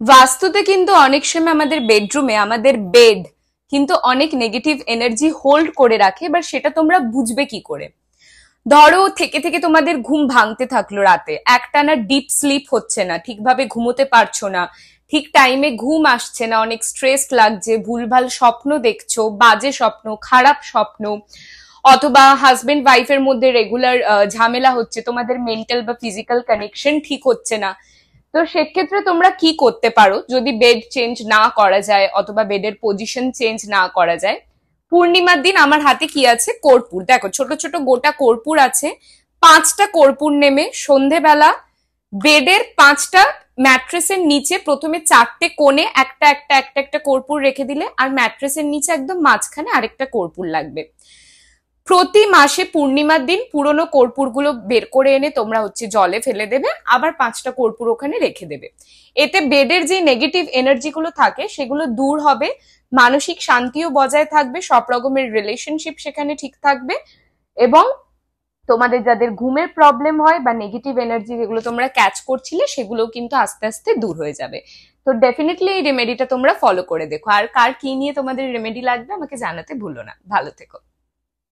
বাস্তুতে কিন্তু অনেক সময় আমাদের বেডরুমে আমাদের বেড কিন্তু অনেক নেগেটিভ এনার্জি হোল্ড করে রাখে। এবার সেটা তোমরা বুঝবে কি করে? ধরো থেকে থেকে তোমাদের ঘুম ভাঙতে থাকলো, রাতে একটানা ডিপ স্লিপ হচ্ছে না, ঠিকভাবে ঘুমোতে পারছো না, ঠিক টাইমে ঘুম আসছে না, অনেক স্ট্রেস লাগছে, ভুলভাল স্বপ্ন দেখছো, বাজে স্বপ্ন, খারাপ স্বপ্ন, অথবা হাজবেন্ড ওয়াইফের মধ্যে রেগুলার ঝামেলা হচ্ছে, তোমাদের মেন্টাল বা ফিজিক্যাল কানেকশন ঠিক হচ্ছে না। তো সেক্ষেত্রে তোমরা কি করতে পারো, যদি বেড চেঞ্জ না করা যায় অথবা বেডের পজিশন চেঞ্জ না করা যায়? পূর্ণিমার দিন আমার হাতে কি আছে, কর্পূর। দেখো ছোট ছোট গোটা কর্পূর আছে, 5টা কর্পূর নেমে সন্ধেবেলা বেডের 5টা ম্যাট্রেসের নিচে প্রথমে 4টে কোণে একটা একটা একটা একটা কর্পূর রেখে দিলে, আর ম্যাট্রেসের নিচে একদম মাঝখানে আরেকটা কর্পূর লাগবে। প্রতি মাসে পূর্ণিমার দিন পুরনো কর্পূরগুলো বের করে এনে তোমরা জলে ফেলে দেবে, আবার 5টা কর্পূর ওখানে রেখে দেবে। এতে বেডের যে নেগেটিভ এনার্জি গুলো থাকে সেগুলো দূর হবে, মানসিক শান্তিও বজায় থাকবে, সব রকমের রিলেশনশিপ সেখানে ঠিক থাকবে, এবং তোমাদের যাদের ঘুমের প্রবলেম হয় বা নেগেটিভ এনার্জি যেগুলো তোমরা ক্যাচ করছিলে সেগুলো কিন্তু আস্তে আস্তে দূর হয়ে যাবে। তো ডেফিনেটলি এই রেমেডিটা তোমরা ফলো করে দেখো। আর কার কি নিয়ে তোমাদের রেমেডি লাগবে আমাকে জানাতে ভুলো না। ভালো থেকো।